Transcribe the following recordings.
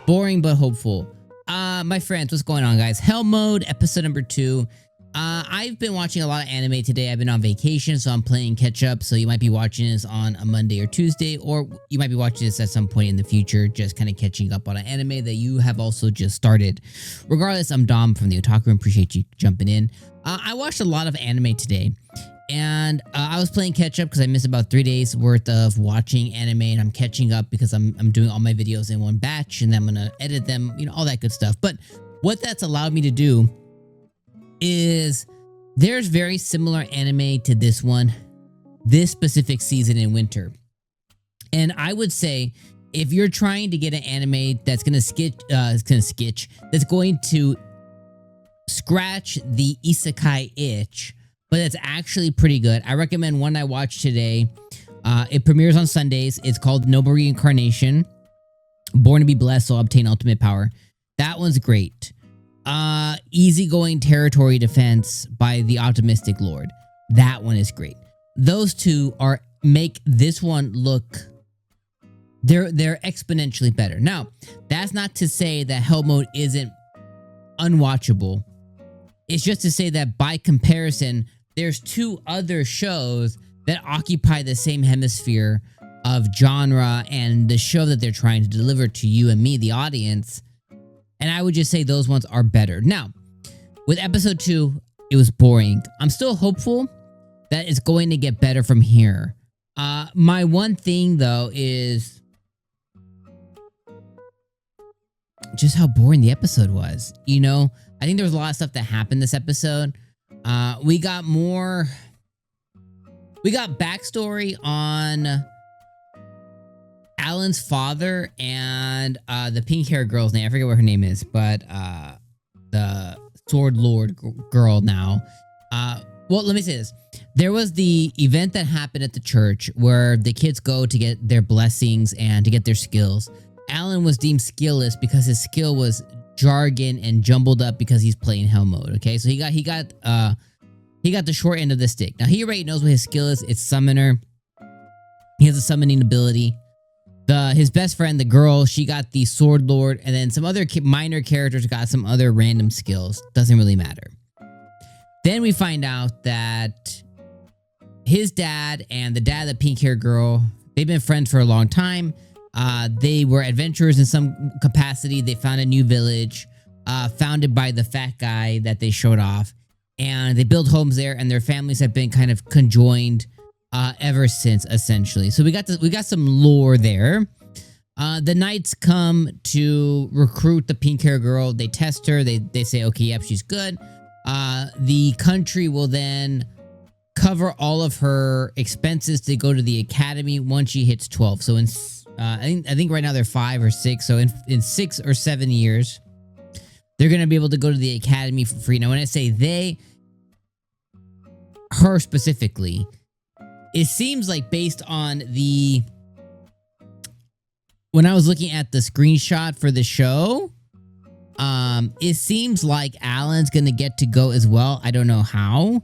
Boring but hopeful. My friends, what's going on, guys? Hell Mode, episode number 2. I've been watching a lot of anime today. I've been on vacation, so I'm playing catch up. So you might be watching this on a Monday or Tuesday, or you might be watching this at some point in the future, just kind of catching up on an anime that you have also just started. Regardless, I'm Dom from the Otaku Room. Appreciate you jumping in. I watched a lot of anime today, and I was playing catch up because I missed about 3 days worth of watching anime, and I'm catching up because I'm doing all my videos in one batch, and then I'm gonna edit them, you know, all that good stuff. But what that's allowed me to do is there's very similar anime to this one, this specific season in winter. And I would say if you're trying to get an anime that's gonna that's going to scratch the isekai itch, but it's actually pretty good, I recommend one I watched today. It premieres on Sundays. It's called Noble Reincarnation. Born to be blessed, so obtain ultimate power. That one's great. Easygoing territory defense by the optimistic lord. That one is great. Those two make this one look, they're exponentially better. Now, that's not to say that Hell Mode isn't unwatchable. It's just to say that by comparison, there's two other shows that occupy the same hemisphere of genre and the show that they're trying to deliver to you and me, the audience. And I would just say those ones are better. Now, with episode 2, it was boring. I'm still hopeful that it's going to get better from here. My one thing, though, is just how boring the episode was. You know, I think there was a lot of stuff that happened this episode. We got backstory on Alan's father and the pink hair girl's name. I forget what her name is, but the sword lord girl now. Well, let me say this. There was the event that happened at the church where the kids go to get their blessings and to get their skills. Alan was deemed skillless because his skill was jargon and jumbled up because he's playing Hell Mode. Okay, so he got the short end of the stick. Now he already knows what his skill is. It's summoner. He has a summoning ability. His best friend, the girl, she got the sword lord, and then some other minor characters got some other random skills. Doesn't really matter. Then we find out that his dad and the dad of the pink hair girl, they've been friends for a long time. They were adventurers in some capacity. They found a new village, founded by the fat guy that they showed off, and they built homes there, and their families have been kind of conjoined ever since, essentially. So we got some lore there. The knights come to recruit the pink hair girl. They test her. They say, okay, yep, she's good. The country will then cover all of her expenses to go to the academy once she hits 12. So I think right now they're 5 or 6. So in 6 or 7 years, they're gonna be able to go to the academy for free. Now, when I say they, her specifically, it seems like based on when I was looking at the screenshot for the show, it seems like Alan's gonna get to go as well. I don't know how.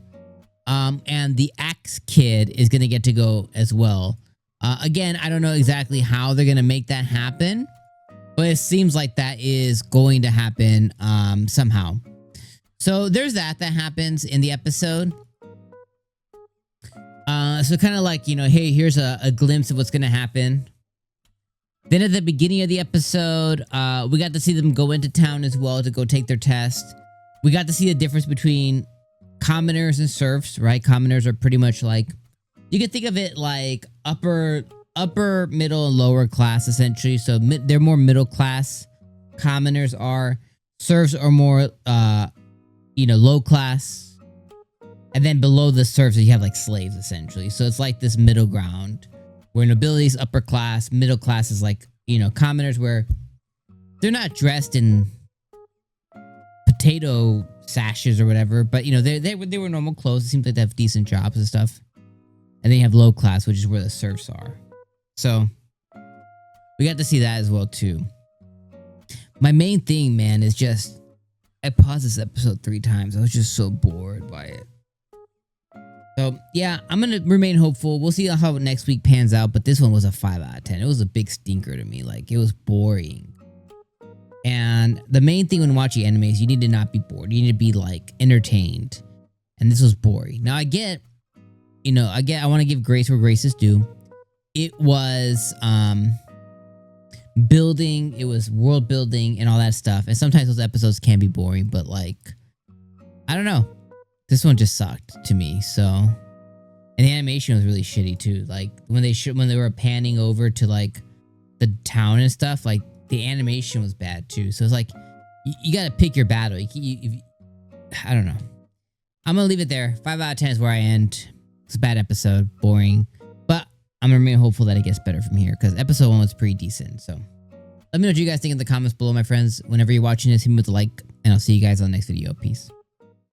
And the Axe Kid is gonna get to go as well. Again, I don't know exactly how they're gonna make that happen, but it seems like that is going to happen somehow. So there's that happens in the episode. So kind of like, you know, hey, here's a glimpse of what's going to happen. Then at the beginning of the episode, we got to see them go into town as well to go take their test. We got to see the difference between commoners and serfs, right? Commoners are pretty much like, you can think of it like upper, middle, and lower class, essentially. So they're more middle class. Commoners are. Serfs are more, low class. And then below the serfs, you have like slaves, essentially. So it's like this middle ground where nobility is upper class, middle class is like, commoners, where they're not dressed in potato sashes or whatever, but they were normal clothes. It seems like they have decent jobs and stuff. And then you have low class, which is where the serfs are. So we got to see that as well too. My main thing, man, is just I paused this episode 3 times. I was just so bored by it. So yeah, I'm gonna remain hopeful. We'll see how next week pans out. But this one was a 5 out of 10. It was a big stinker to me. Like, it was boring. And the main thing when watching anime is you need to not be bored. You need to be like entertained. And this was boring. Now I get, I want to give grace where grace is due. It was building, it was world building and all that stuff. And sometimes those episodes can be boring, but like, I don't know. This one just sucked to me. So, and the animation was really shitty too. Like when they were panning over to like the town and stuff, like the animation was bad too. So it's like you got to pick your battle. I don't know. I'm gonna leave it there. 5 out of 10 is where I end. It's a bad episode, boring, but I'm gonna remain hopeful that it gets better from here because episode 1 was pretty decent. So let me know what you guys think in the comments below, my friends. Whenever you're watching this, hit me with a like, and I'll see you guys on the next video. Peace.